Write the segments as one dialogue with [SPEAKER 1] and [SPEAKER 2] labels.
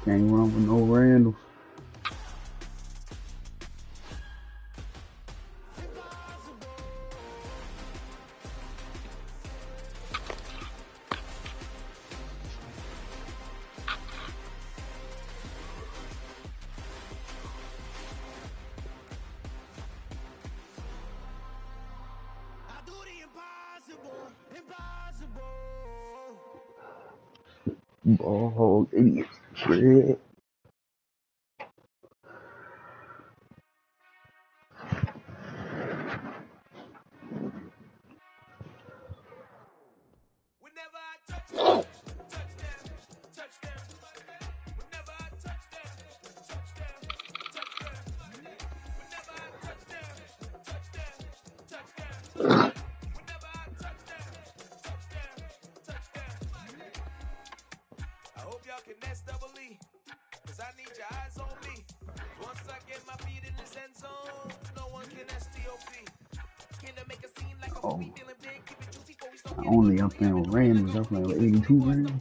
[SPEAKER 1] Can't run with no Randall. Ball hog idiots. Shit. Oh. Only up there with Randall. I'm playing with 82 Randall.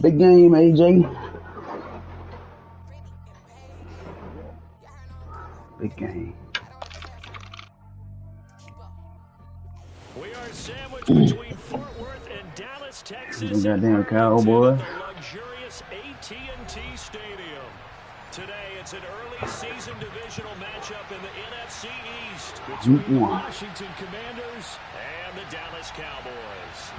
[SPEAKER 1] Big game, AJ. Big game.
[SPEAKER 2] We are sandwiched between Fort Worth and Dallas, Texas.
[SPEAKER 1] Goddamn Cowboys.
[SPEAKER 2] The luxurious AT&T Stadium. Today, it's an early season divisional matchup in the NFC East between the Washington Commanders and the Dallas Cowboys.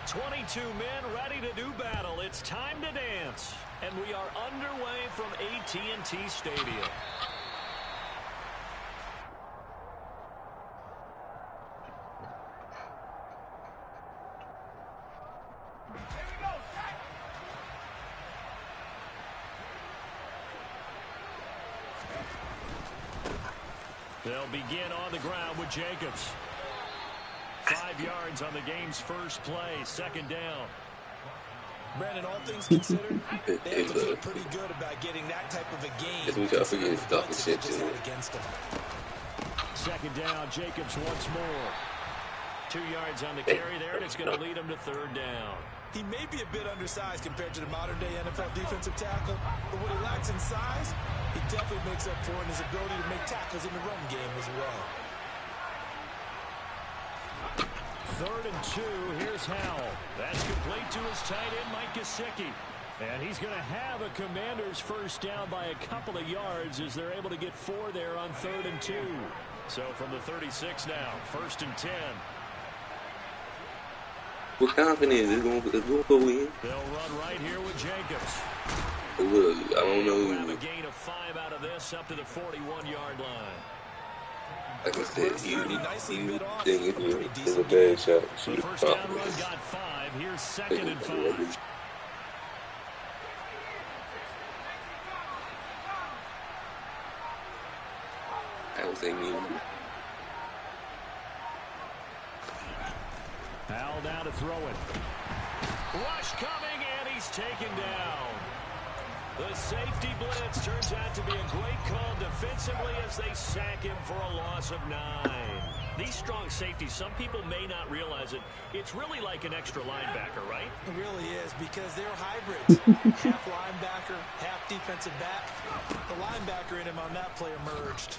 [SPEAKER 2] 22 men ready to do battle. It's time to dance. And we are underway from AT&T Stadium. They'll begin on the ground with Jacobs. 5 yards on the game's first play, second down.
[SPEAKER 3] Brandon, all things considered, they have to feel pretty good about getting that type of a game.
[SPEAKER 4] We gotta forget stuff and shit too.
[SPEAKER 2] Second down, Jacobs once more. 2 yards on the carry there, and it's going to lead him to third down.
[SPEAKER 3] He may be a bit undersized compared to the modern-day NFL defensive tackle, but what he lacks in size, he definitely makes up for in his ability to make tackles in the run game as well.
[SPEAKER 2] 3rd and 2, here's Howell. That's complete to his tight end, Mike Gesicki. And he's going to have a Commanders first down by a couple of yards as they're able to get 4 there on 3rd and 2. So from the 36 now, 1st and 10.
[SPEAKER 4] What confidence is going to go in?
[SPEAKER 2] They'll run right here with Jacobs.
[SPEAKER 4] I don't know.
[SPEAKER 2] Grab a gain of 5 out of this up to the 41-yard line.
[SPEAKER 4] Like I said, you think it's a bad shot.
[SPEAKER 2] The first down run got 5. Here's 2nd and 5.
[SPEAKER 4] I would say me.
[SPEAKER 2] Al now to throw it. Rush coming, and he's taken down. The safety blitz turns out to be a great call defensively as they sack him for a loss of 9. These strong safeties, some people may not realize it. It's really like an extra linebacker, right?
[SPEAKER 3] It really is, because they're hybrids. Half linebacker, half defensive back. The linebacker in him on that play emerged.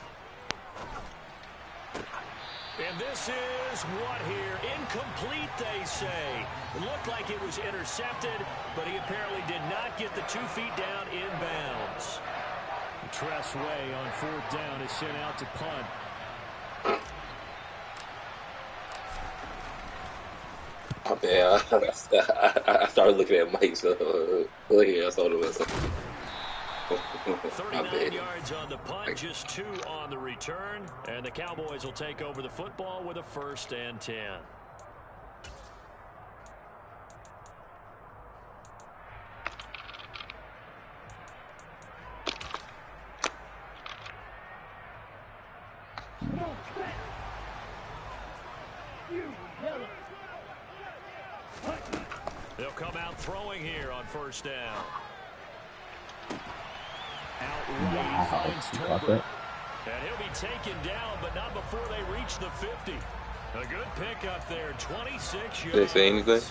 [SPEAKER 2] And this is what here? Incomplete, they say. It looked like it was intercepted, but he apparently did not get the 2 feet down inbounds. Tress Way on 4th down is sent out to punt.
[SPEAKER 4] My bad. I started looking at Mike, so I saw the rest.
[SPEAKER 2] 39 yards on the punt, just 2 on the return, and the Cowboys will take over the football with a 1st and 10. They'll come out throwing here on 1st down. Outright finds Tolbert. And he'll be taken down, but not before they reach the 50. A good pickup there, 26 yards.
[SPEAKER 4] Did they say anything?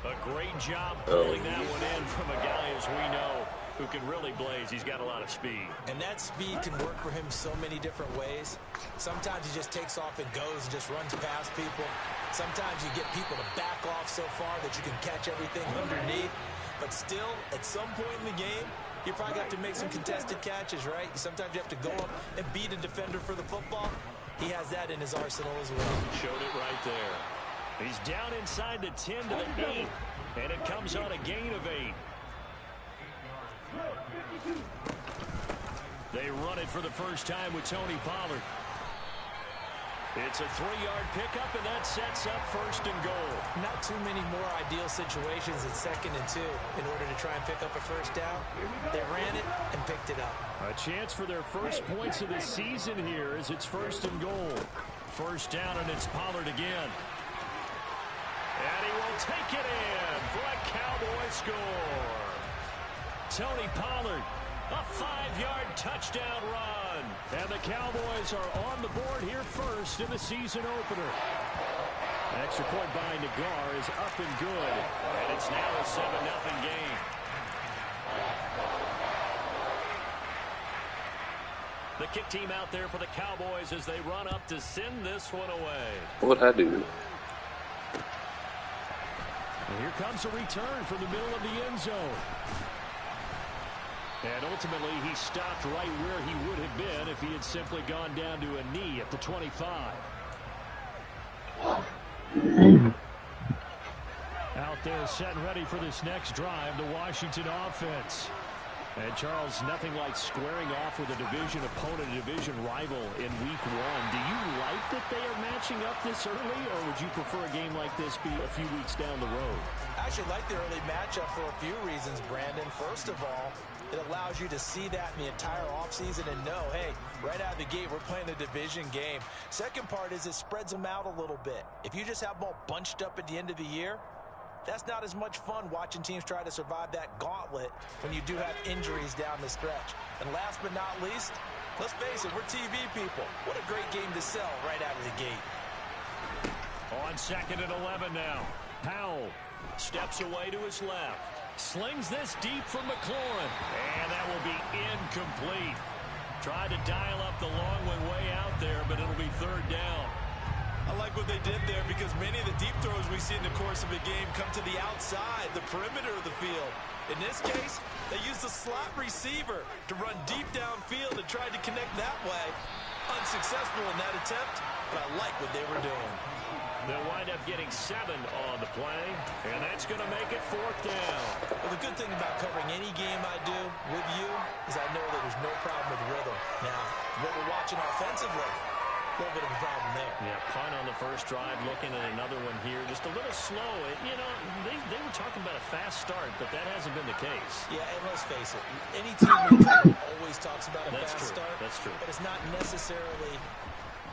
[SPEAKER 2] A great job pulling that one in from a guy, as we know, who can really blaze. He's got a lot of speed.
[SPEAKER 3] And that speed can work for him so many different ways. Sometimes he just takes off and goes and just runs past people. Sometimes you get people to back off so far that you can catch everything underneath. But still, at some point in the game, you probably have to make some contested catches, right? Sometimes you have to go up and beat a defender for the football. He has that in his arsenal as well.
[SPEAKER 2] Showed it right there. He's down inside the 10 to the 8, and it comes on a gain of 8. They run it for the first time with Tony Pollard. It's a 3-yard pickup, and that sets up 1st and goal.
[SPEAKER 3] Not too many more ideal situations at 2nd and 2 in order to try and pick up a first down. They ran it and picked it up.
[SPEAKER 2] A chance for their first points of the season here as it's 1st and goal. 1st down, and it's Pollard again. And he will take it in for a Cowboy score. Tony Pollard, a 5-yard touchdown run. And the Cowboys are on the board here first in the season opener. An extra point by Nagar is up and good. And it's now a 7-0 game. The kick team out there for the Cowboys as they run up to send this one away.
[SPEAKER 4] What'd I do?
[SPEAKER 2] And here comes a return from the middle of the end zone. And ultimately, he stopped right where he would have been if he had simply gone down to a knee at the 25. Out there set and ready for this next drive, the Washington offense. And, Charles, nothing like squaring off with a division opponent, a division rival in week 1. Do you like that they are matching up this early, or would you prefer a game like this be a few weeks down the road?
[SPEAKER 3] I actually like the early matchup for a few reasons, Brandon. First of all, it allows you to see that in the entire offseason and know, hey, right out of the gate, we're playing a division game. Second part is it spreads them out a little bit. If you just have them all bunched up at the end of the year, that's not as much fun watching teams try to survive that gauntlet when you do have injuries down the stretch. And last but not least, let's face it, we're TV people. What a great game to sell right out of the gate.
[SPEAKER 2] On 2nd and 11 now. Powell steps away to his left. Slings this deep from McLaurin. And that will be incomplete. Tried to dial up the long one way out there, but it'll be 3rd down.
[SPEAKER 3] I like what they did there because many of the deep throws we see in the course of a game come to the outside, the perimeter of the field. In this case, they used the slot receiver to run deep downfield and tried to connect that way. Unsuccessful in that attempt, but I like what they were doing.
[SPEAKER 2] They'll wind up getting 7 on the play, and that's going to make it 4th down.
[SPEAKER 3] Well, the good thing about covering any game I do with you is I know that there's no problem with rhythm. Now, what we're watching offensively, a little bit of a problem there.
[SPEAKER 2] Yeah, punt on the first drive, looking at another one here. Just a little slow. You know, they were talking about a fast start, but that hasn't been the case.
[SPEAKER 3] Yeah, and let's face it, any team we cover always talks about a fast start.
[SPEAKER 2] That's true.
[SPEAKER 3] But it's not necessarily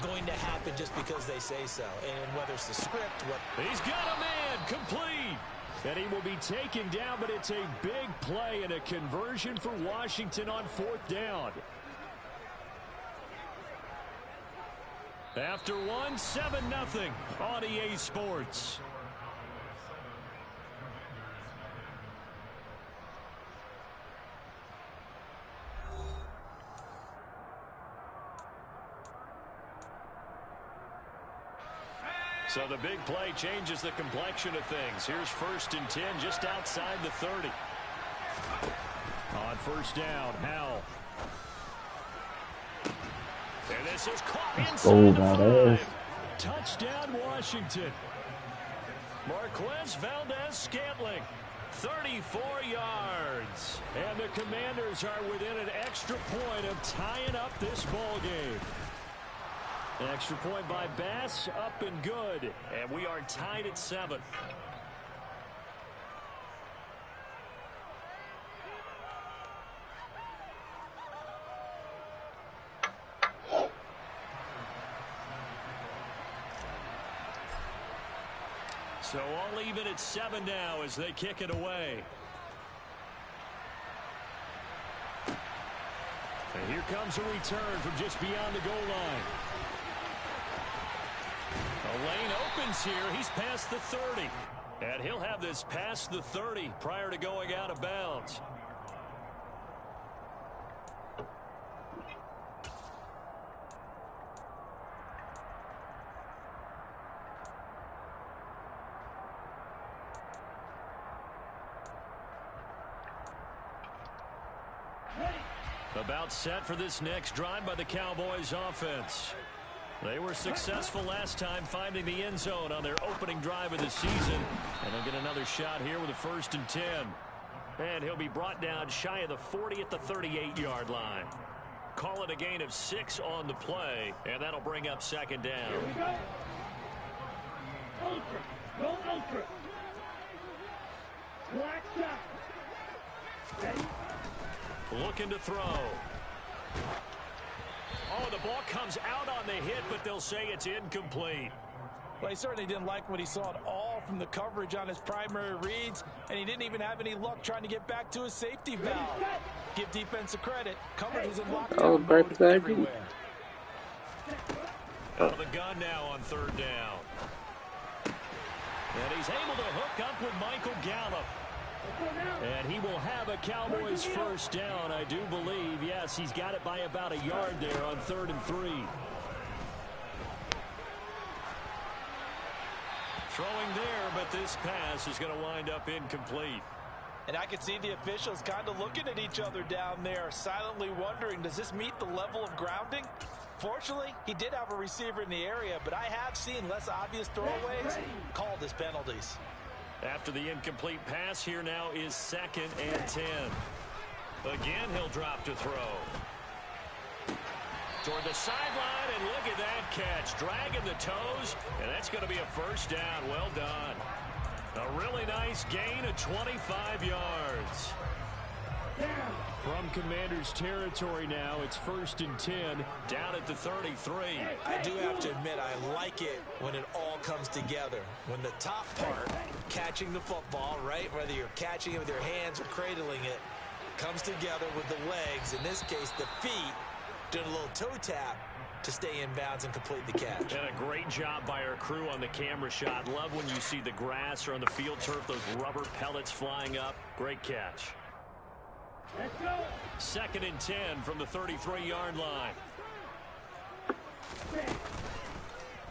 [SPEAKER 3] going to happen just because they say so. And whether it's the script,
[SPEAKER 2] he's got a man complete. And he will be taken down, but it's a big play and a conversion for Washington on 4th down. After 1, 7-0 on EA Sports. So the big play changes the complexion of things. Here's 1st and 10 just outside the 30. On 1st down, Howell. And this is caught inside the 5. Touchdown, Washington. Marquez Valdez-Scantling, 34 yards. And the Commanders are within an extra point of tying up this ball game. An extra point by Bass, up and good. And we are tied at 7. So all even at 7 now as they kick it away. And here comes a return from just beyond the goal line. A lane opens here. He's past the 30. And he'll have this past the 30 prior to going out of bounds. About set for this next drive by the Cowboys offense. They were successful last time finding the end zone on their opening drive of the season. And they'll get another shot here with a 1st and 10. And he'll be brought down shy of the 40 at the 38-yard line. Call it a gain of 6 on the play, and that'll bring up 2nd down.
[SPEAKER 5] Here we go. Ultra. Go ultra. Black shot. Ready?
[SPEAKER 2] Looking to throw. Oh, the ball comes out on the hit, but they'll say it's incomplete.
[SPEAKER 3] Well, he certainly didn't like what he saw at all from the coverage on his primary reads, and he didn't even have any luck trying to get back to his safety valve. Give defensive credit. Coverage was in lockdown mode everywhere.
[SPEAKER 2] Out of the gun now on 3rd down. And he's able to hook up with Michael Gallup. And he will have a Cowboys 1st down, I do believe. Yes, he's got it by about a yard there on 3rd and 3. Throwing there, but this pass is going to wind up incomplete.
[SPEAKER 3] And I could see the officials kind of looking at each other down there, silently wondering, does this meet the level of grounding? Fortunately, he did have a receiver in the area, but I have seen less obvious throwaways called as penalties.
[SPEAKER 2] After the incomplete pass, here now is 2nd and 10. Again, he'll drop to throw. Toward the sideline, and look at that catch. Dragging the toes, and that's going to be a 1st down. Well done. A really nice gain of 25 yards. From Commanders territory now, it's 1st and 10, down at the 33.
[SPEAKER 3] I do have to admit, I like it when it all comes together. When the top part, catching the football, right, whether you're catching it with your hands or cradling it, comes together with the legs, in this case the feet, doing a little toe tap to stay in bounds and complete the catch.
[SPEAKER 2] And a great job by our crew on the camera shot. Love when you see the grass or on the field turf, those rubber pellets flying up. Great catch.
[SPEAKER 5] Let's go.
[SPEAKER 2] 2nd and 10 from the 33-yard line.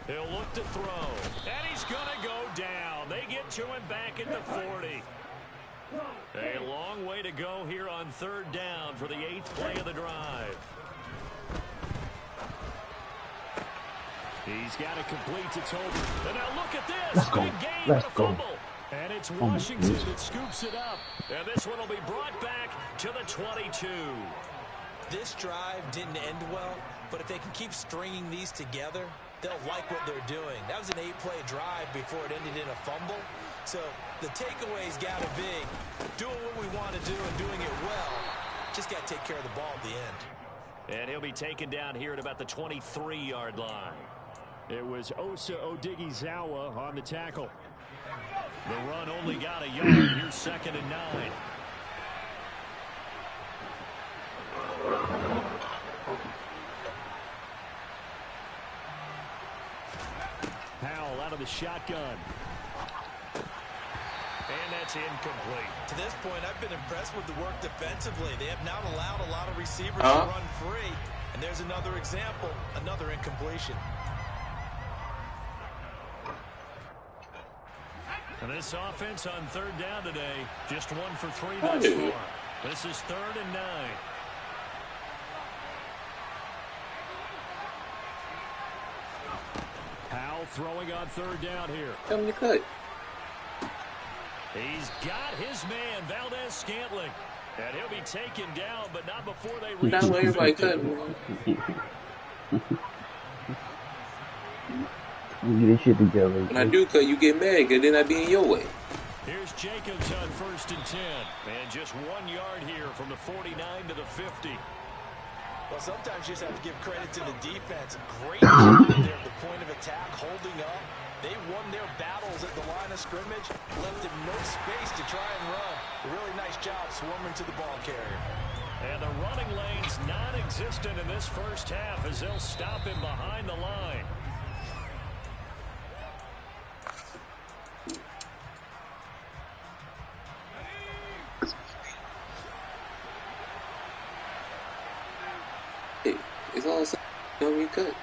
[SPEAKER 2] He'll look to throw. And he's going to go down. They get to him back at the 40. A long way to go here on 3rd down for the 8th play of the drive. He's got it complete to Tolbert. And now look at this.
[SPEAKER 1] Let's go.
[SPEAKER 2] Big game
[SPEAKER 1] Let's
[SPEAKER 2] and a
[SPEAKER 1] go.
[SPEAKER 2] fumble. And it's Washington that scoops it up. And this one will be brought back to the 22.
[SPEAKER 3] This drive didn't end well, but if they can keep stringing these together, they'll like what they're doing. That was an 8-play drive before it ended in a fumble. So the takeaway's got to be doing what we want to do and doing it well. Just got to take care of the ball at the end.
[SPEAKER 2] And he'll be taken down here at about the 23-yard line. It was Osa Odighizuwa on the tackle. The run only got a yard. Here's 2nd and 9. Powell out of the shotgun. And that's incomplete.
[SPEAKER 3] To this point, I've been impressed with the work defensively. They have not allowed a lot of receivers to run free. And there's another example, another incompletion.
[SPEAKER 2] And this offense on 3rd down today, just 1 for 3 thus far. This is 3rd and 9. Powell throwing on 3rd down here.
[SPEAKER 4] Tell me to cut.
[SPEAKER 2] He's got his man, Valdez-Scantling. And he'll be taken down, but not before they reach
[SPEAKER 4] Not
[SPEAKER 2] the
[SPEAKER 4] when everybody
[SPEAKER 2] 50.
[SPEAKER 4] cutting.
[SPEAKER 1] You get this shit together.
[SPEAKER 4] When I do cut, you get mad because then I be in your way.
[SPEAKER 2] Here's Jacobs on 1st and 10. And just 1 yard here from the 49 to the 50.
[SPEAKER 3] Well, sometimes you just have to give credit to the defense. Great job there at the point of attack, holding up. They won their battles at the line of scrimmage, left them no space to try and run. A really nice job swarming to the ball carrier.
[SPEAKER 2] And the running lane's non-existent in this first half as they'll stop him behind the line.
[SPEAKER 4] Hey, it's all the same. You know, you cut.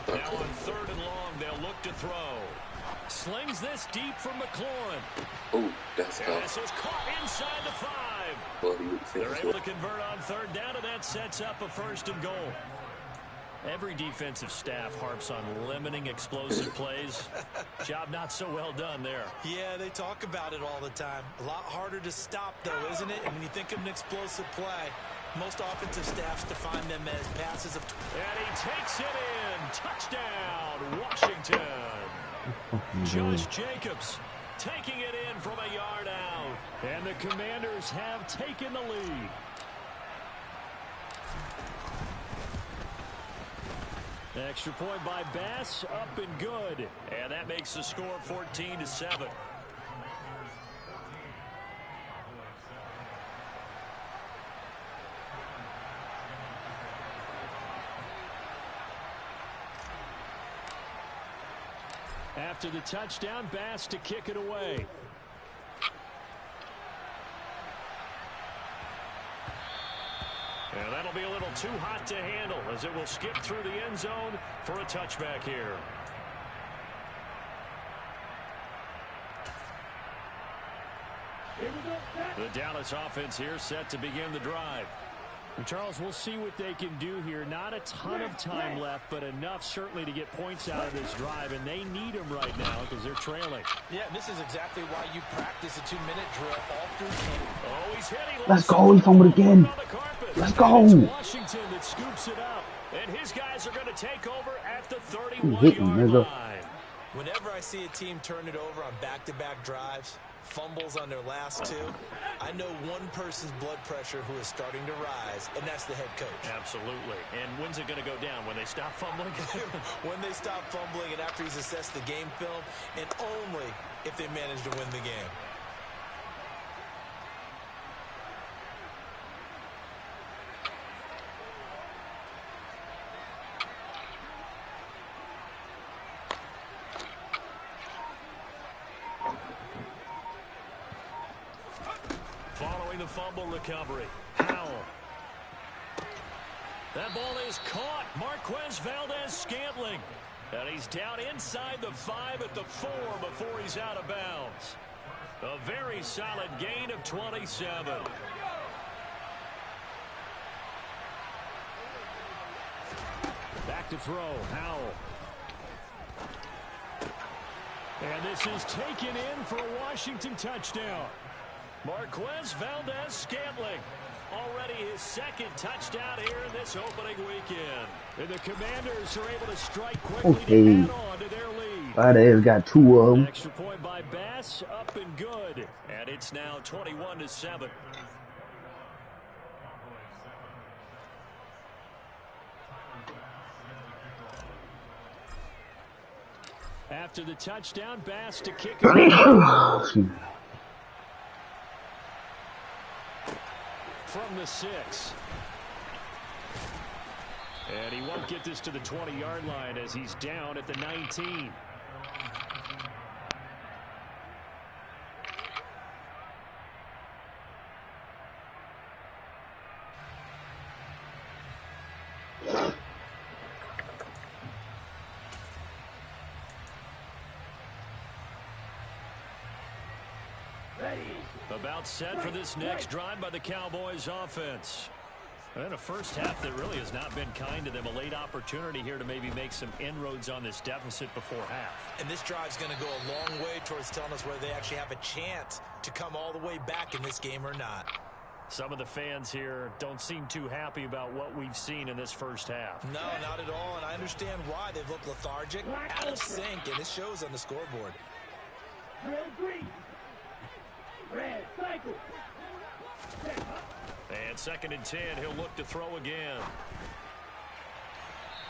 [SPEAKER 2] Now on 3rd and long, they'll look to throw. Slings this deep from McLaurin.
[SPEAKER 4] Oh, that's
[SPEAKER 2] And this is caught inside the 5.
[SPEAKER 4] Well, you
[SPEAKER 2] They're able to convert on 3rd down, and that sets up a 1st and goal. Every defensive staff harps on limiting explosive plays. Job not so well done there.
[SPEAKER 3] Yeah, they talk about it all the time. A lot harder to stop, though, isn't it? And when you think of an explosive play, most offensive staffs define them as passes of...
[SPEAKER 2] And he takes it in. Touchdown, Washington. Josh Jacobs taking it in from a yard out. And the Commanders have taken the lead. Extra point by Bass, up and good. And that makes the score 14-7. After the touchdown, Bass to kick it away. And that'll be a little too hot to handle as it will skip through the end zone for a touchback here. The Dallas offense here set to begin the drive. And Charles, we'll see what they can do here. Not a ton of time left, but enough certainly to get points out of this drive, and they need them right now because they're trailing.
[SPEAKER 3] Yeah, this is exactly why you practice a 2-minute drill all through camp.
[SPEAKER 2] Oh, he's hitting.
[SPEAKER 1] Let's go. He fumbled again. Let's go.
[SPEAKER 2] It's Washington that scoops it up, and his guys are going to take over at the 31-yard line.
[SPEAKER 3] Whenever I see a team turn it over on back-to-back drives, fumbles on their last 2, I know one person's blood pressure who is starting to rise, and that's the head coach.
[SPEAKER 2] Absolutely. And when's it going to go down? When they stop fumbling?
[SPEAKER 3] When they stop fumbling and after he's assessed the game film, and only if they manage to win the game.
[SPEAKER 2] following the fumble recovery. Howell. That ball is caught. Marquez Valdez-Scantling. And he's down inside the 5 at the 4 before he's out of bounds. A very solid gain of 27. Back to throw. Howell. And this is taken in for a Washington touchdown. Marquez Valdez-Scantling. Already his second touchdown here in this opening weekend. And the Commanders are able to strike quickly to add on to their lead.
[SPEAKER 1] Valdez got 2 of them.
[SPEAKER 2] Extra point by Bass, up and good. And it's now 21-7. After the touchdown, Bass to kick it. From the 6. And he won't get this to the 20-yard line as he's down at the 19. About set for this next drive by the Cowboys offense. And a first half that really has not been kind to them. A late opportunity here to maybe make some inroads on this deficit before half.
[SPEAKER 3] And this drive's going to go a long way towards telling us whether they actually have a chance to come all the way back in this game or not.
[SPEAKER 2] Some of the fans here don't seem too happy about what we've seen in this first half.
[SPEAKER 3] No, not at all, and I understand why. They've looked lethargic, out of sync, and it shows on the scoreboard.
[SPEAKER 5] Red green. Red cycle.
[SPEAKER 2] And 2nd and 10, he'll look to throw again.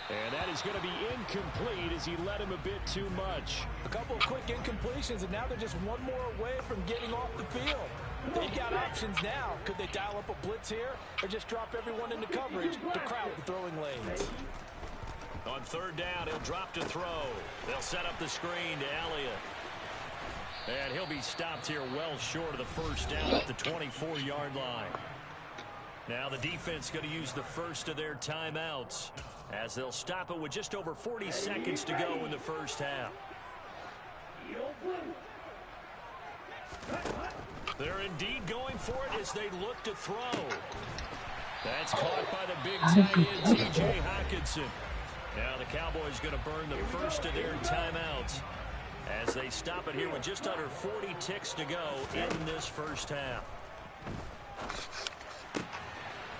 [SPEAKER 2] And that is going to be incomplete as he let him a bit too much.
[SPEAKER 3] A couple of quick incompletions, and now they're just one more away from getting off the field. They've got options now. Could they dial up a blitz here or just drop everyone into coverage to crowd the throwing lanes?
[SPEAKER 2] On 3rd down, he'll drop to throw. They'll set up the screen to Elliott. And he'll be stopped here well short of the first down at the 24-yard line. Now the defense going to use the first of their timeouts as they'll stop it with just over 40 seconds to go in the first half. They're indeed going for it as they look to throw. That's caught by the big tight end, T.J. Hockenson. Now the Cowboys going to burn the first of their timeouts as they stop it here with just under 40 ticks to go in this first half.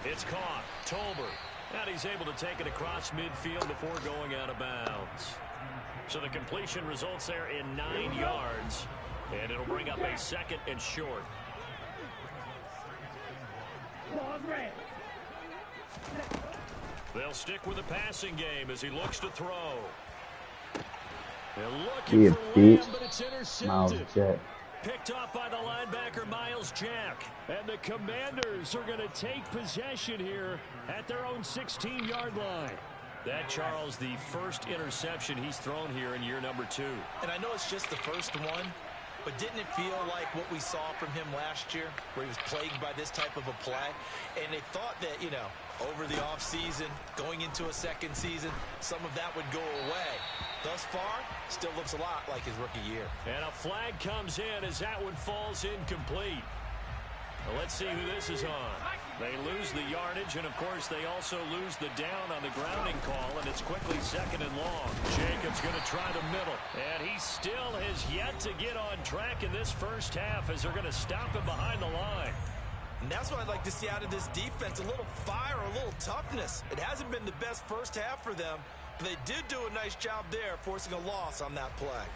[SPEAKER 2] It's caught. Tolbert. And he's able to take it across midfield before going out of bounds. So the completion results there in 9 yards. And it'll bring up a 2nd and short. They'll stick with the passing game as he looks to throw. They're looking for Lamb, but it's intercepted. Picked off by the linebacker, Miles Jack. And the Commanders are going to take possession here at their own 16-yard line. That, Charles, the first interception he's thrown here in year number 2.
[SPEAKER 3] And I know it's just the first one, but didn't it feel like what we saw from him last year, where he was plagued by this type of a play? And they thought that, you know, over the offseason, going into a second season, some of that would go away. Thus far, still looks a lot like his rookie year.
[SPEAKER 2] And a flag comes in as that one falls incomplete. Well, let's see who this is on. They lose the yardage, and, of course, they also lose the down on the grounding call, and it's quickly 2nd and long. Jacobs going to try the middle, and he still has yet to get on track in this first half as they're going to stop him behind the line.
[SPEAKER 3] And that's what I'd like to see out of this defense, a little fire, a little toughness. It hasn't been the best first half for them, but they did do a nice job there, forcing a loss on that play.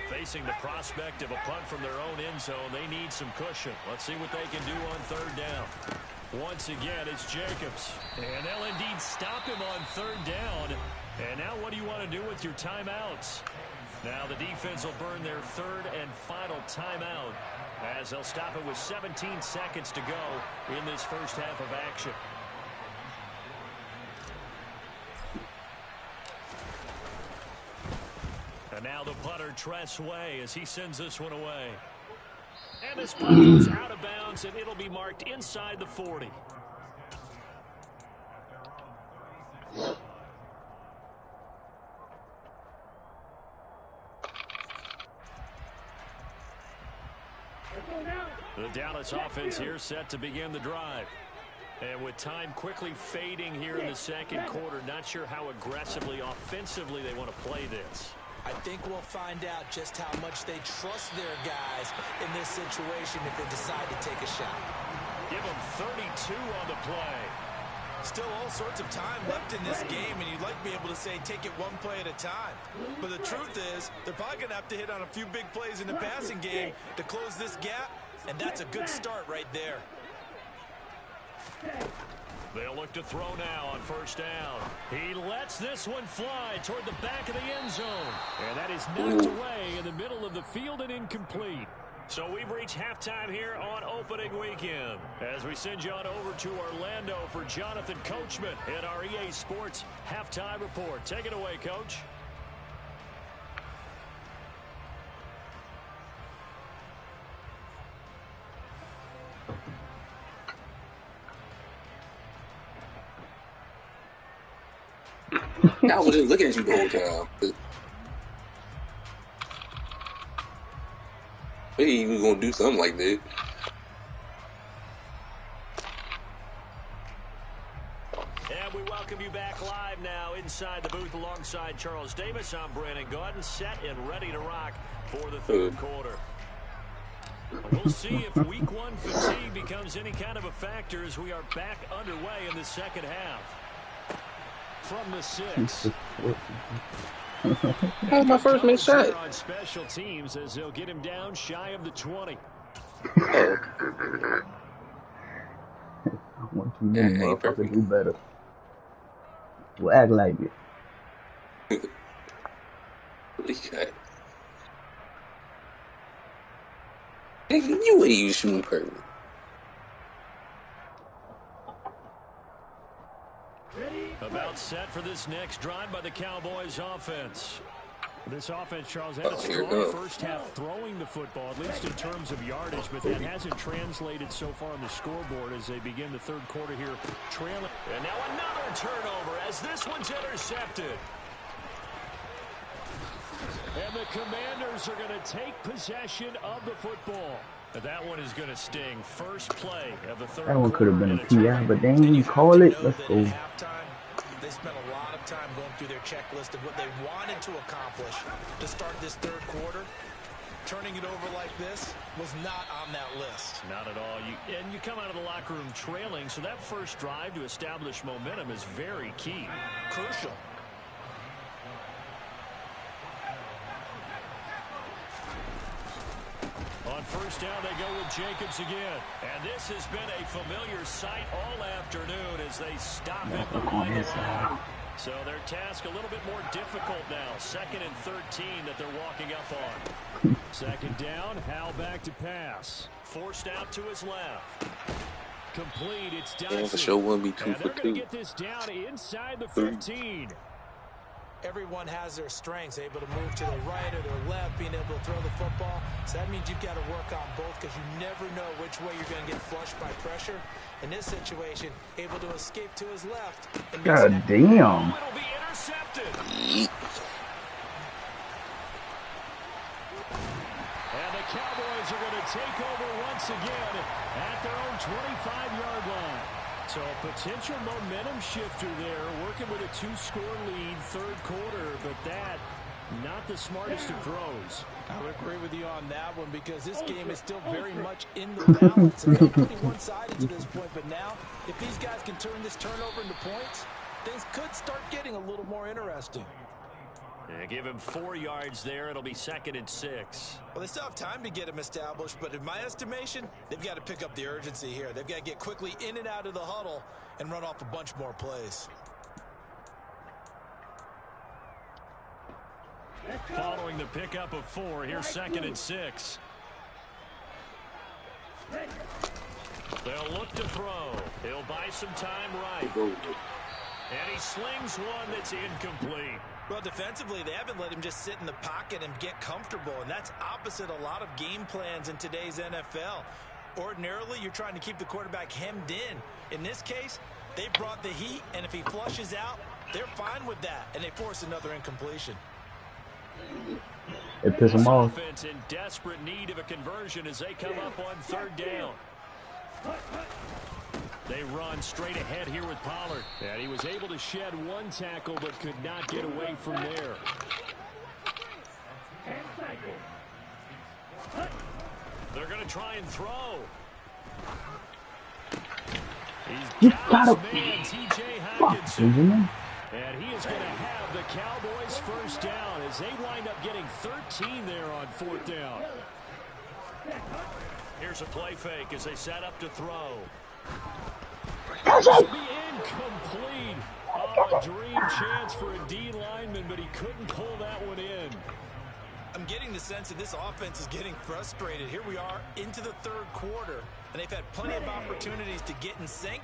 [SPEAKER 2] Facing the prospect of a punt from their own end zone, they need some cushion. Let's see what they can do on 3rd down. Once again, it's Jacobs. And they'll indeed stop him on 3rd down. And now what do you want to do with your timeouts? Now the defense will burn their 3rd and final timeout as they'll stop it with 17 seconds to go in this first half of action. And now the punter, Tress Way, as he sends this one away. And this puck goes out of bounds, and it'll be marked inside the 40. The Dallas offense here set to begin the drive. And with time quickly fading here in the second quarter, not sure how aggressively, offensively they want to play this.
[SPEAKER 3] I think we'll find out just how much they trust their guys in this situation if they decide to take a shot.
[SPEAKER 2] Give them 32 on the play.
[SPEAKER 3] Still all sorts of time left in this game, and you'd like to be able to say take it one play at a time. But the truth is, they're probably going to have to hit on a few big plays in the passing game to close this gap, and that's a good start right there.
[SPEAKER 2] They'll look to throw now on first down. He lets this one fly toward the back of the end zone. And that is knocked away in the middle of the field and incomplete. So we've reached halftime here on opening weekend. As we send you on over to Orlando for Jonathan Coachman in our EA Sports Halftime Report. Take it away, Coach.
[SPEAKER 4] I was just looking at you the whole time. Maybe he was going to do something like that.
[SPEAKER 2] And we welcome you back live now inside the booth alongside Charles Davis. I'm Brandon Gaudin, set and ready to rock for the third quarter. We'll see if week one fatigue becomes any kind of a factor as we are back underway in the second half. From the 6.
[SPEAKER 4] That was my first missed shot.
[SPEAKER 2] On special teams as they'll get him down shy of the 20.
[SPEAKER 1] I want you to motherfucker do better. Well, act like it.
[SPEAKER 4] You ain't even shooting perfect.
[SPEAKER 2] About set for this next drive by the Cowboys offense. This offense, Charles, had a strong first half throwing the football, at least in terms of yardage, but that hasn't translated so far on the scoreboard as they begin the third quarter here trailing. And now another turnover as this one's intercepted. And the Commanders are going to take possession of the football. That one is going to sting. First play of the third quarter.
[SPEAKER 1] That one could have been a PI, but they ain't even call it. Let's go.
[SPEAKER 3] They spent a lot of time going through their checklist of what they wanted to accomplish to start this third quarter. Turning it over like this was not on that list.
[SPEAKER 2] Not at all. And you come out of the locker room trailing, so that first drive to establish momentum is very key.
[SPEAKER 3] Crucial.
[SPEAKER 2] On first down, they go with Jacobs again. And this has been a familiar sight all afternoon as they stop him behind the line. So their task a little bit more difficult now. 2nd and 13 that they're walking up on. Second down, Hal back to pass. Forced out to his left. Complete, it's Dodson.
[SPEAKER 4] The show won't be 2
[SPEAKER 2] and
[SPEAKER 4] for
[SPEAKER 2] they're going
[SPEAKER 4] 2.
[SPEAKER 2] to get this down inside the 15.
[SPEAKER 3] Everyone has their strengths, able to move to the right or their left, being able to throw the football. So that means you've got to work on both because you never know which way you're going to get flushed by pressure. In this situation, able to escape to his left.
[SPEAKER 1] God damn.
[SPEAKER 2] It'll be intercepted. And the Cowboys are going to take over once again at their own 25-yard line. So a potential momentum shifter there, working with a 2-score lead third quarter, but that not the smartest of throws.
[SPEAKER 3] I would agree with you on that one because this game is still very much in the balance. It's pretty one-sided to this point, but now if these guys can turn this turnover into points, things could start getting a little more interesting.
[SPEAKER 2] Yeah, give him 4 yards there. It'll be 2nd and 6.
[SPEAKER 3] Well, they still have time to get him established, but in my estimation, they've got to pick up the urgency here. They've got to get quickly in and out of the huddle and run off a bunch more plays.
[SPEAKER 2] Following the pickup of 4, here's 2nd and 6. They'll look to throw. He'll buy some time right. And he slings one that's incomplete.
[SPEAKER 3] Well, defensively, they haven't let him just sit in the pocket and get comfortable, and that's opposite a lot of game plans in today's NFL. Ordinarily, you're trying to keep the quarterback hemmed in. In this case, they brought the heat, and if he flushes out, they're fine with that, and they force another incompletion.
[SPEAKER 1] It pissed him off.
[SPEAKER 2] Offense in desperate need of a conversion as they come up on third down. They run straight ahead here with Pollard. And he was able to shed one tackle but could not get away from there. They're going to try and throw. He's got his man, T.J. Hockenson. And he is going to have the Cowboys first down as they wind up getting 13 there on fourth down. Here's a play fake as they set up to throw. This will be incomplete. Oh, a dream chance for a D lineman, but he couldn't pull that one in.
[SPEAKER 3] I'm getting the sense that this offense is getting frustrated. Here we are into the third quarter, and they've had plenty of opportunities to get in sync.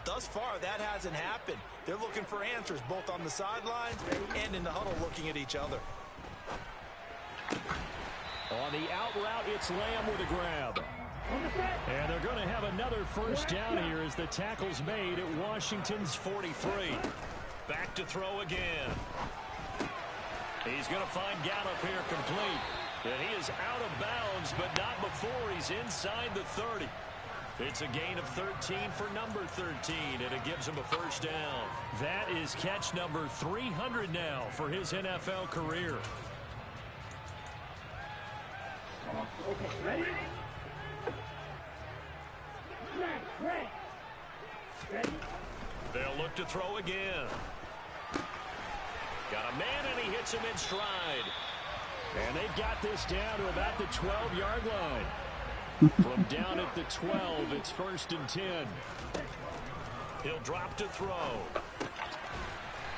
[SPEAKER 3] Thus far, that hasn't happened. They're looking for answers both on the sidelines and in the huddle looking at each other.
[SPEAKER 2] On the out route, it's Lamb with a grab. And they're going to have another first down here as the tackle's made at Washington's 43. Back to throw again. He's going to find Gallup here complete. And he is out of bounds, but not before he's inside the 30. It's a gain of 13 for number 13, and it gives him a first down. That is catch number 300 now for his NFL career.
[SPEAKER 5] Okay, ready? Ready?
[SPEAKER 2] They'll look to throw again. Got a man, and he hits him in stride. And they've got this down to about the 12-yard line. From down at the 12, it's 1st and 10. He'll drop to throw.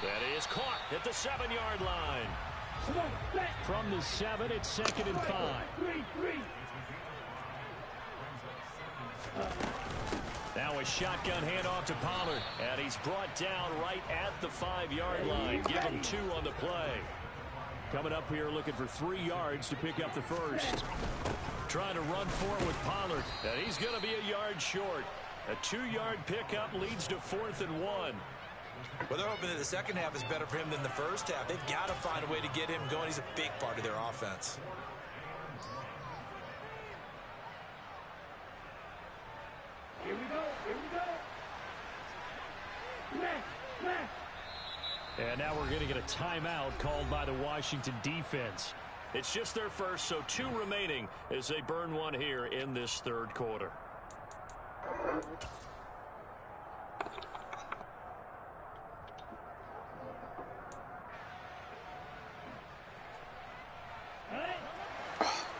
[SPEAKER 2] That is caught at the 7-yard line. From the 7, it's 2nd and 5. Now a shotgun handoff to Pollard. And he's brought down right at the 5-yard line. Give him 2 on the play. Coming up here looking for 3 yards to pick up the first. Trying to run for it with Pollard. And he's going to be a yard short. A 2-yard pickup leads to 4th and 1.
[SPEAKER 3] Well, they're hoping that the second half is better for him than the first half. They've got to find a way to get him going. He's a big part of their offense.
[SPEAKER 5] Here we go.
[SPEAKER 2] And now we're going to get a timeout called by the Washington defense. It's just their first, so 2 remaining as they burn one here in this third quarter.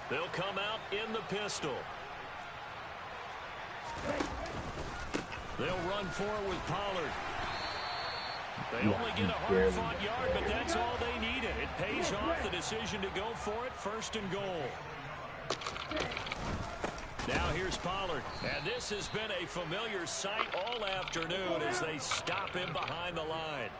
[SPEAKER 2] They'll come out in the pistol. They'll run for it with Pollard. They only get a hard-fought yard, but that's all they needed. It pays off the decision to go for it, 1st and goal. Now here's Pollard, and this has been a familiar sight all afternoon as they stop him behind the line.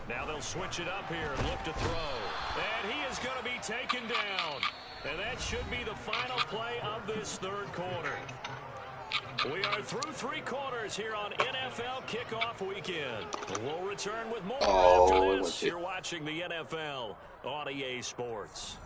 [SPEAKER 2] Now they'll switch it up here and look to throw. And he is going to be taken down. And that should be the final play of this third quarter. We are through 3 quarters here on NFL Kickoff Weekend. We'll return with more after this. You're watching the NFL on EA Sports.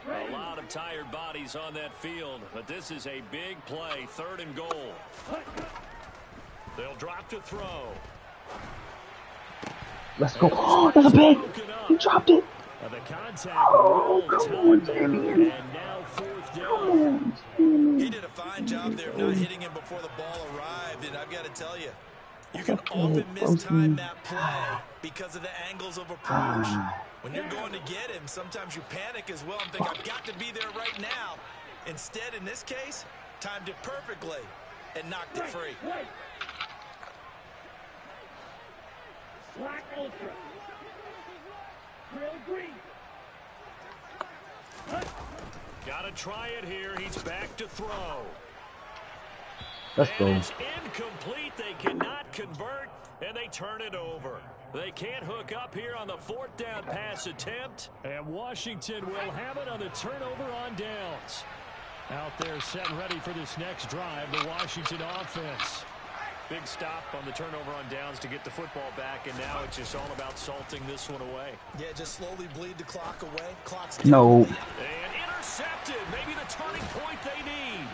[SPEAKER 2] A lot of tired bodies on that field, but this is a big play, 3rd and goal. They'll drop to throw.
[SPEAKER 1] Let's go. Oh, that's a pick. He dropped it.
[SPEAKER 2] The contact
[SPEAKER 1] come on, Damien.
[SPEAKER 2] And now 4th down.
[SPEAKER 3] He did a fine job there of not hitting him before the ball arrived, and I've got to tell you, you can often mistime that play because of the angles of approach. When you're going to get him, sometimes you panic as well and think, I've got to be there right now. Instead, in this case, timed it perfectly and knocked it free.
[SPEAKER 5] Black Ultra. Grill green.
[SPEAKER 2] Gotta try it here. He's back to throw.
[SPEAKER 1] Let's go.
[SPEAKER 2] And it's incomplete. They cannot convert, and they turn it over. They can't hook up here on the 4th down pass attempt. And Washington will have it on the turnover on downs. Out there set and ready for this next drive, the Washington offense. Big stop on the turnover on downs to get the football back, and now it's just all about salting this one away.
[SPEAKER 3] Yeah, just slowly bleed the clock away. Clock's
[SPEAKER 1] No.
[SPEAKER 2] And intercepted. Maybe the turning point they need.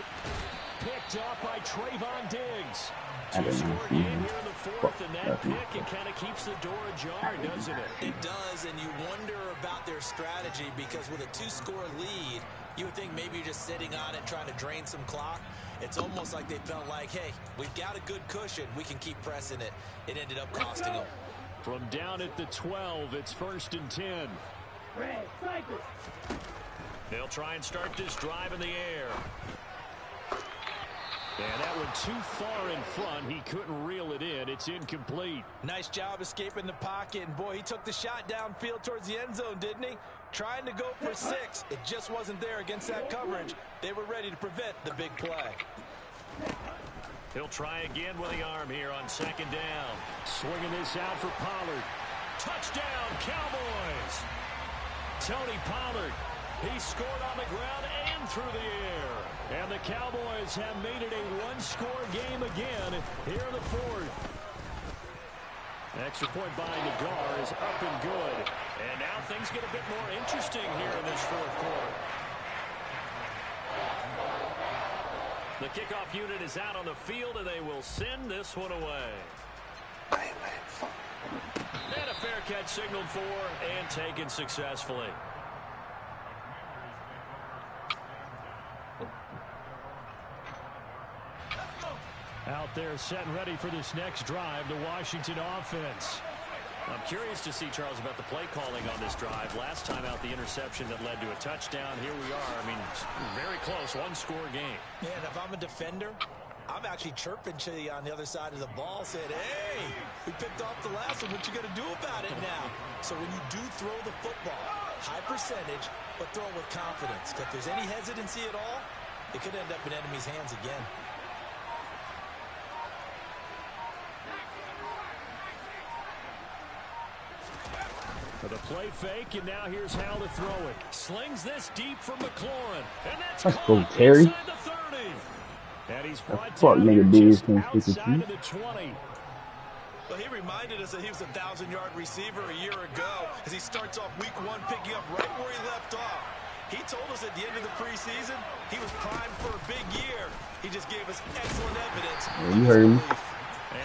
[SPEAKER 2] Picked off by Trayvon Diggs. Two-score game here in the 4th, and that pick, it kind of keeps the door ajar, doesn't it?
[SPEAKER 3] It does, and you wonder about their strategy because with a 2-score lead, you would think maybe you're just sitting on it trying to drain some clock. It's almost like they felt like, hey, we've got a good cushion. We can keep pressing it. It ended up costing them.
[SPEAKER 2] From down at the 12, it's 1st and 10.
[SPEAKER 5] Red, Cypress.
[SPEAKER 2] They'll try and start this drive in the air. And that one too far in front. He couldn't reel it in. It's incomplete.
[SPEAKER 3] Nice job escaping the pocket. And, boy, he took the shot downfield towards the end zone, didn't he? Trying to go for 6. It just wasn't there against that coverage. They were ready to prevent the big play.
[SPEAKER 2] He'll try again with the arm here on 2nd down. Swinging this out for Pollard. Touchdown, Cowboys. Tony Pollard. He scored on the ground and through the air. And the Cowboys have made it a 1-score game again here in the 4th. Extra point by Nagar is up and good. And now things get a bit more interesting here in this 4th quarter. The kickoff unit is out on the field, and they will send this one away. And a fair catch signaled for and taken successfully. Out there set and ready for this next drive, the Washington offense. I'm curious to see, Charles, about the play calling on this drive. Last time out, the interception that led to a touchdown. Here we are. I mean, very close, 1-score game.
[SPEAKER 3] Yeah, and if I'm a defender, I'm actually chirping to you on the other side of the ball, saying, hey, we picked off the last one. What you going to do about it now? So when you do throw the football, high percentage, but throw it with confidence. If there's any hesitancy at all, it could end up in enemy's hands again.
[SPEAKER 2] For the play fake, and now here's how to throw it. Slings this deep from McLaurin. And that's
[SPEAKER 1] Let's
[SPEAKER 2] caught
[SPEAKER 1] go, Terry.
[SPEAKER 2] inside the 30. And he's brought
[SPEAKER 1] Fuck
[SPEAKER 2] down
[SPEAKER 1] nigga
[SPEAKER 2] here
[SPEAKER 1] Diggs
[SPEAKER 2] just
[SPEAKER 1] can't stick with
[SPEAKER 2] outside
[SPEAKER 1] you.
[SPEAKER 2] of the 20.
[SPEAKER 3] Well, he reminded us that he was a 1,000-yard receiver a year ago as he starts off week 1 picking up right where he left off. He told us at the end of the preseason he was primed for a big year. He just gave us excellent evidence.
[SPEAKER 1] Yeah, you heard me.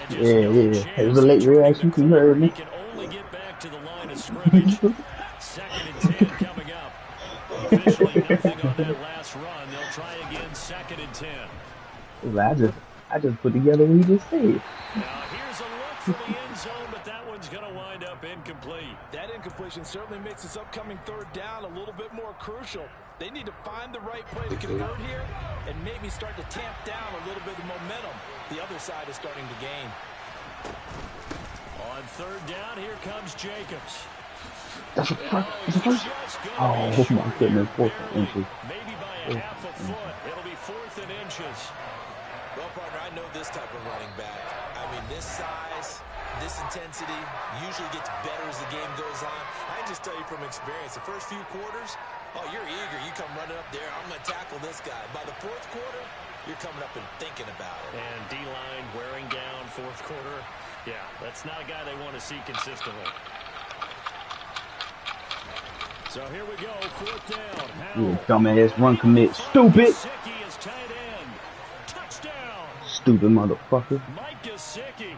[SPEAKER 2] Yeah.
[SPEAKER 1] It was a late reaction. You heard me.
[SPEAKER 2] He can only get back to the line of scrimmage. 2nd and 10 coming up. Officially nothing on that last run. They'll try again 2nd and 10.
[SPEAKER 1] I just put together what he just said.
[SPEAKER 2] Now here's a look for the end zone, but that one's going to wind up incomplete.
[SPEAKER 3] That incompletion certainly makes this upcoming 3rd down a little bit more crucial. They need to find the right play to convert here and maybe start to tamp down a little bit of momentum the other side is starting to gain.
[SPEAKER 2] On 3rd down, here comes Jacobs.
[SPEAKER 1] That's a first. Oh my goodness, 4th and inches.
[SPEAKER 2] Maybe by a half a foot. It'll be 4th and inches.
[SPEAKER 3] Well, partner, I know this type of running back. I mean, this size, this intensity usually gets better as the game goes on. I can just tell you from experience, the first few quarters, oh, you're eager. You come running up there. I'm going to tackle this guy. By the 4th quarter, you're coming up and thinking about it.
[SPEAKER 2] And D-line wearing down 4th quarter. Yeah, that's not a guy they want to see consistently. So here we go, 4th down.
[SPEAKER 1] Yeah, dumbass run commit. Stupid.
[SPEAKER 2] Gesicki is tight end. Touchdown.
[SPEAKER 1] Stupid motherfucker.
[SPEAKER 2] Mike Gesicki,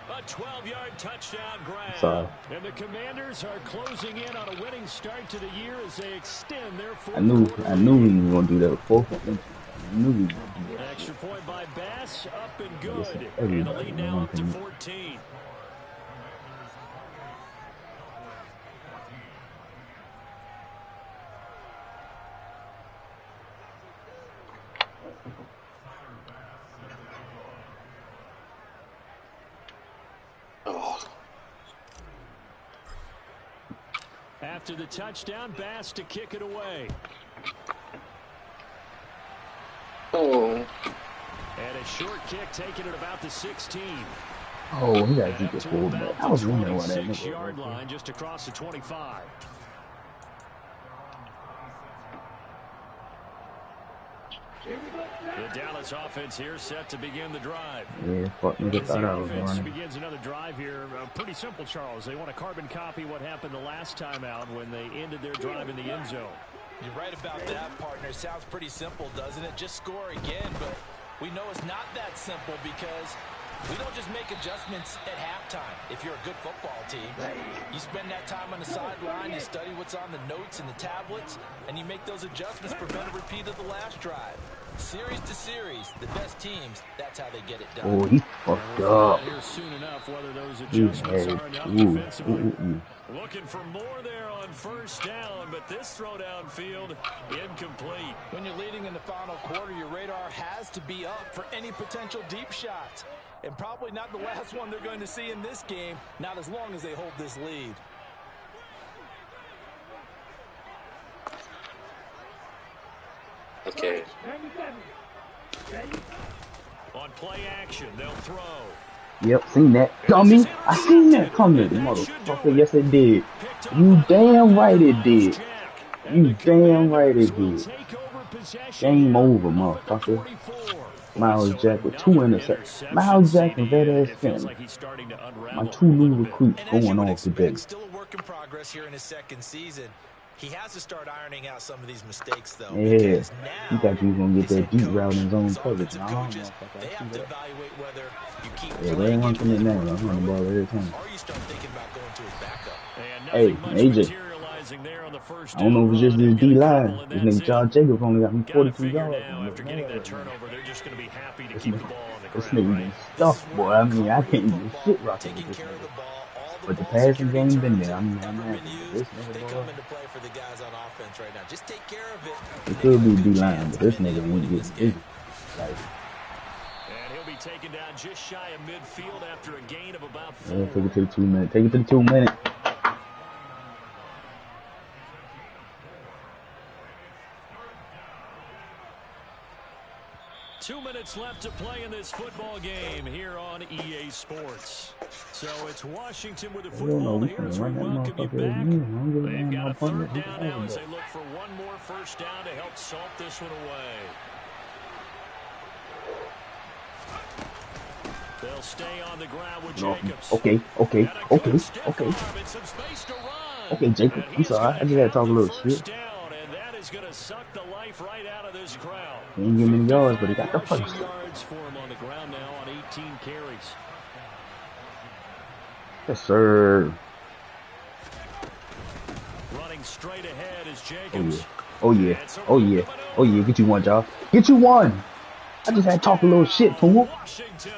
[SPEAKER 2] a 12-yard touchdown grab.
[SPEAKER 1] Sorry.
[SPEAKER 2] And the Commanders are closing in on a winning start to the year as they extend their 4th
[SPEAKER 1] I knew
[SPEAKER 2] quarter.
[SPEAKER 1] he was gonna do that. 4th and inches. I knew he was gonna do that.
[SPEAKER 2] Extra point by Bass, up and good.
[SPEAKER 1] Listen,
[SPEAKER 2] And the
[SPEAKER 1] everybody
[SPEAKER 2] lead now up to
[SPEAKER 1] wants
[SPEAKER 2] 14. After the touchdown, Bass to kick it away.
[SPEAKER 4] Oh.
[SPEAKER 2] And a short kick taken at about the 16.
[SPEAKER 1] Oh, he gotta keep the fullback. I was wondering why that nigga.
[SPEAKER 2] Yard line just across the 25. The Dallas offense here set to begin the drive.
[SPEAKER 1] Yeah, fuck nigga thought I was
[SPEAKER 2] Offense
[SPEAKER 1] running.
[SPEAKER 2] begins another drive here. Pretty simple, Charles. They want to carbon copy what happened the last time out when they ended their drive in the end zone.
[SPEAKER 3] You're right about that, partner. Sounds pretty simple, doesn't it? Just score again, but we know it's not that simple because we don't just make adjustments at halftime. If you're a good football team, you spend that time on the sideline, you study what's on the notes and the tablets, and you make those adjustments, prevent a repeat of the last drive. Series to series, the best teams, that's how they get it done.
[SPEAKER 1] Oh, he fucked up.
[SPEAKER 2] Here soon enough, whether those adjustments are enough defensively. Looking for more there on first down, but this throw downfield incomplete.
[SPEAKER 3] When you're leading in the final quarter, your radar has to be up for any potential deep shots. And probably not the last one they're going to see in this game, not as long as they hold this lead.
[SPEAKER 4] Okay.
[SPEAKER 5] 97. Ready?
[SPEAKER 2] On play action, they'll throw.
[SPEAKER 1] Yep, seen that. Dummy. I seen that coming, motherfucker. Yes, it did. You damn right it did. You damn right it did. Game over, motherfucker. Miles Jack with 2 interceptions. Miles Jack and that ass Finn. My 2 new recruits going off today.
[SPEAKER 3] Still a work in progress here in his second season. He has to start ironing out some of these mistakes, though.
[SPEAKER 1] Yeah, you thought you was gonna get that deep route in zone coverage.
[SPEAKER 3] They have to evaluate whether you keep
[SPEAKER 1] yeah, they ain't gonna commit now. I'm on the ball every time.
[SPEAKER 3] or you start thinking about going to his backup.
[SPEAKER 1] Hey, AJ. I don't know if it's just this D-line. This nigga John Jacobs only got me 42 yards.
[SPEAKER 2] After getting that turnover, they're just going to be happy to keep the ball on the
[SPEAKER 1] This
[SPEAKER 2] ground.
[SPEAKER 1] nigga stuff, boy. I mean, I can't do shit rocking with this nigga. But the passing game been there. I'm happy with this
[SPEAKER 3] They
[SPEAKER 1] nigga,
[SPEAKER 3] come
[SPEAKER 1] boy.
[SPEAKER 3] into play for the guys on offense right now. Just take care of it.
[SPEAKER 1] It could be D-line, but this nigga ain't getting busy. Like,
[SPEAKER 2] And he'll be taken down just shy of midfield after a gain of about 4.
[SPEAKER 1] yeah, take it to the 2 minute. Take it to the 2 minute.
[SPEAKER 2] Two minutes left to play in this football game here on EA Sports. So it's Washington with the
[SPEAKER 1] I don't know.
[SPEAKER 2] football
[SPEAKER 1] We
[SPEAKER 2] here
[SPEAKER 1] can
[SPEAKER 2] as we
[SPEAKER 1] run that
[SPEAKER 2] welcome you
[SPEAKER 1] motherfucker
[SPEAKER 2] back.
[SPEAKER 1] again. I don't give a
[SPEAKER 2] They've
[SPEAKER 1] damn
[SPEAKER 2] got
[SPEAKER 1] how
[SPEAKER 2] a
[SPEAKER 1] funny
[SPEAKER 2] third
[SPEAKER 1] it
[SPEAKER 2] down now
[SPEAKER 1] is.
[SPEAKER 2] as they look for one more first down to help salt this one away. They'll stay on the ground with Jacobs.
[SPEAKER 1] Okay. Okay, Jacob. I'm sorry. I just had to talk a little shit.
[SPEAKER 2] Down, and that is going to suck the life right out of this crowd.
[SPEAKER 1] He didn't give many yards, but he got the
[SPEAKER 2] Rushing
[SPEAKER 1] first.
[SPEAKER 2] yards for him on the ground now on 18 carries.
[SPEAKER 1] Yes, sir.
[SPEAKER 2] Running straight ahead is Jacobs.
[SPEAKER 1] Oh yeah. Get you one, y'all. Get you one. I just had to talk a little shit to him.
[SPEAKER 2] Washington.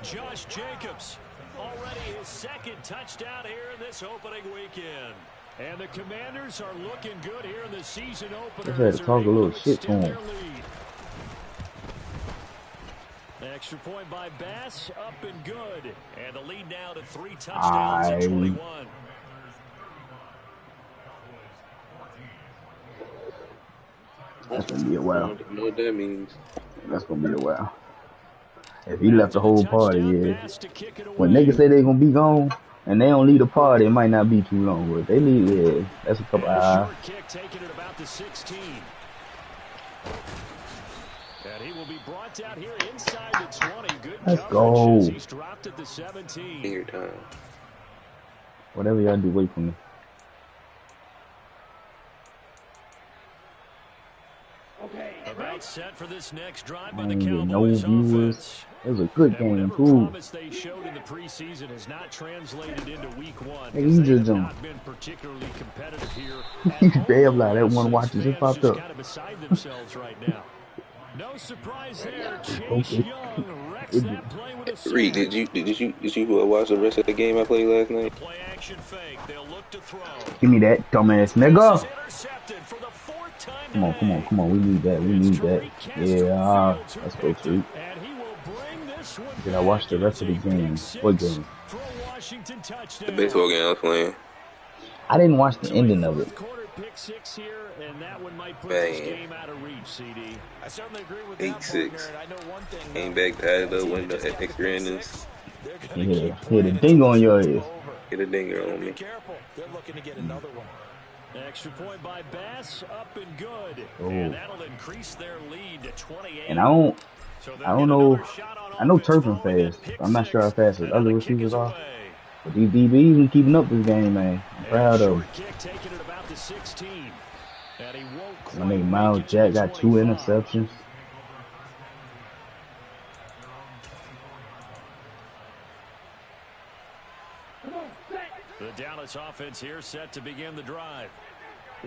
[SPEAKER 2] Josh Jacobs, already his second touchdown here in this opening weekend. And the Commanders are looking good here in the season opener.
[SPEAKER 1] I had to talk a little shit to him.
[SPEAKER 2] Extra point by Bass, up and good. And the lead now to 3 touchdowns at 21.
[SPEAKER 1] That's gonna be a while.
[SPEAKER 4] I don't know what that means.
[SPEAKER 1] That's gonna be a while. If he left the whole party, yeah. When niggas say they gonna be gone and they don't leave the party, it might not be too long. But if they leave, yeah, that's a couple hours.
[SPEAKER 2] Short kick taken at about the 16. And he will be brought down here inside the 20. Good
[SPEAKER 1] Let's
[SPEAKER 2] coverage
[SPEAKER 1] go.
[SPEAKER 2] as he's dropped at the 17.
[SPEAKER 4] Finger time.
[SPEAKER 1] Whatever y'all do, wait for me.
[SPEAKER 5] Okay.
[SPEAKER 2] About set for this next drive by
[SPEAKER 1] I
[SPEAKER 2] the
[SPEAKER 1] ain't get no
[SPEAKER 2] Cowboys
[SPEAKER 1] viewers.
[SPEAKER 2] offense.
[SPEAKER 1] It was a good
[SPEAKER 2] And
[SPEAKER 1] game
[SPEAKER 2] whatever
[SPEAKER 1] too.
[SPEAKER 2] promise they showed in the preseason has not translated into week 1.
[SPEAKER 1] Hey,
[SPEAKER 2] because
[SPEAKER 1] you
[SPEAKER 2] they
[SPEAKER 1] just
[SPEAKER 2] have
[SPEAKER 1] jumped.
[SPEAKER 2] not been particularly competitive here.
[SPEAKER 1] You damn lie, that one watch just popped up.
[SPEAKER 2] Kind of beside themselves right now. No surprise there. Chase
[SPEAKER 1] Okay.
[SPEAKER 2] Young wrecks that play with a sack.
[SPEAKER 4] Reed, did you watch the rest of the game I played last night?
[SPEAKER 2] Play action fake. They'll look to throw.
[SPEAKER 1] Give me that dumbass
[SPEAKER 2] This
[SPEAKER 1] nigga.
[SPEAKER 2] is intercepted for the 4th time
[SPEAKER 1] Come on, come on,
[SPEAKER 2] today.
[SPEAKER 1] come on. We need that. We need that. Yeah, let's go, Sweet.
[SPEAKER 2] And he will bring this one
[SPEAKER 1] Did I watch the rest of the game? What game?
[SPEAKER 2] for a Washington
[SPEAKER 4] The
[SPEAKER 2] touchdown.
[SPEAKER 4] baseball game I was playing.
[SPEAKER 1] I didn't watch the ending of it.
[SPEAKER 2] Quarter pick six here, and that one might put
[SPEAKER 4] Man.
[SPEAKER 2] this game out of reach, CD.
[SPEAKER 3] I certainly agree with that,
[SPEAKER 4] 8-6.
[SPEAKER 3] partner, and I know one thing.
[SPEAKER 4] Came back, tied up, went at extra innings.
[SPEAKER 1] Yeah, hit a ding on your ass.
[SPEAKER 4] Hit a dinger on me.
[SPEAKER 3] Be careful. They're looking to get another one.
[SPEAKER 2] Extra point by Bass, up and good.
[SPEAKER 1] Oh.
[SPEAKER 2] And that'll increase their lead to 28.
[SPEAKER 1] And I don't know. I know Turpin fast. I'm not sure how fast his other receivers are. But these DBs been keeping up this game, man. I'm proud of them. My nigga Miles Jack got 2 interceptions.
[SPEAKER 2] The Dallas offense here set to begin the drive.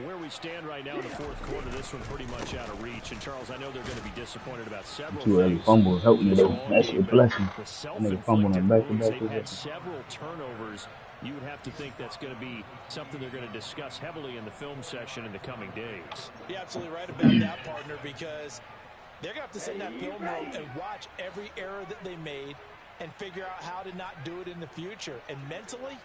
[SPEAKER 2] Where we stand right now in the fourth quarter, this one pretty much out of reach. And Charles, I know they're going to be disappointed about several
[SPEAKER 1] Too early
[SPEAKER 2] things.
[SPEAKER 1] fumbles help me though. That's your blessing.
[SPEAKER 2] The
[SPEAKER 1] That nigga fumbled on back-to-back.
[SPEAKER 2] They've had several turnovers. You would have to think that's going to be something they're going to discuss heavily in the film session in the coming days.
[SPEAKER 3] You're absolutely right about that, partner, because they're going to have to sit in that film room and watch every error that they made and figure out how to not do it in the future. And mentally,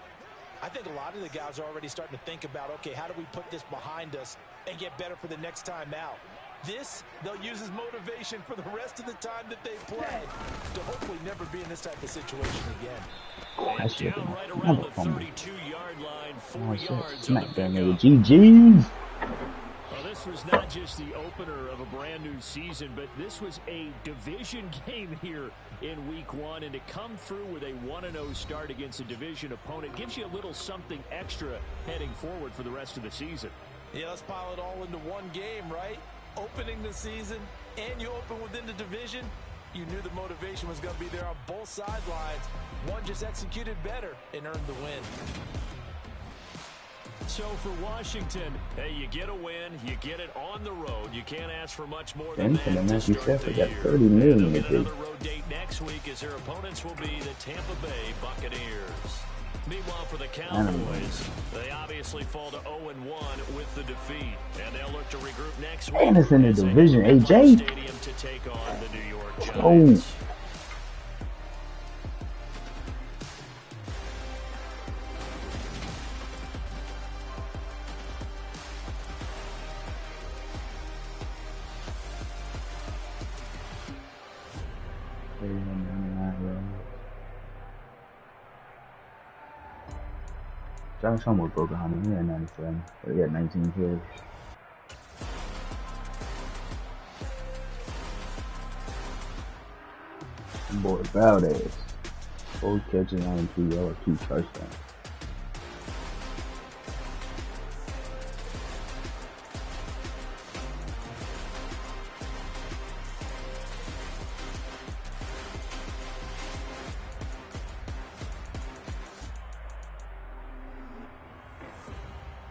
[SPEAKER 3] I think a lot of the guys are already starting to think about, okay, how do we put this behind us and get better for the next time out? This, they'll use as motivation for the rest of the time that they play to hopefully never be in this type of situation again.
[SPEAKER 1] That shit
[SPEAKER 2] Down right
[SPEAKER 1] been
[SPEAKER 2] around
[SPEAKER 1] never
[SPEAKER 2] the
[SPEAKER 1] fumble.
[SPEAKER 2] 32-yard line, 4
[SPEAKER 1] Oh shit,
[SPEAKER 2] yards on
[SPEAKER 1] smack
[SPEAKER 2] the
[SPEAKER 1] that
[SPEAKER 2] pickup.
[SPEAKER 1] nigga. GG's.
[SPEAKER 2] Well, this was not just the opener of a brand new season, but this was a division game here in week 1. And to come through with a 1-0 start against a division opponent gives you a little something extra heading forward for the rest of the season.
[SPEAKER 3] Yeah, let's pile it all into one game, right? Opening the season, and you open within the division. You knew the motivation was going to be there on both sidelines. One just executed better and earned the win.
[SPEAKER 2] So for Washington, hey, you get a win, you get it on the road. You can't ask for much more than that to
[SPEAKER 1] Matthew
[SPEAKER 2] start
[SPEAKER 1] Stafford
[SPEAKER 2] the
[SPEAKER 1] got
[SPEAKER 2] year.
[SPEAKER 1] 30 million
[SPEAKER 2] They'll
[SPEAKER 1] this
[SPEAKER 2] get
[SPEAKER 1] year.
[SPEAKER 2] another road date next week as their opponents will be the Tampa Bay Buccaneers. Meanwhile, for the Cowboys, they obviously fall to 0-1 with the defeat, and they'll look to regroup next week.
[SPEAKER 1] And it's in the
[SPEAKER 2] as they
[SPEAKER 1] division,
[SPEAKER 2] head to
[SPEAKER 1] AJ.
[SPEAKER 2] Stadium to take on the New York
[SPEAKER 1] Oh.
[SPEAKER 2] Giants.
[SPEAKER 1] Josh almost broke 100. He had 97. But he had 19 kills. Boy, Valdez. 4 catches, 92 yards, 2 touchdowns.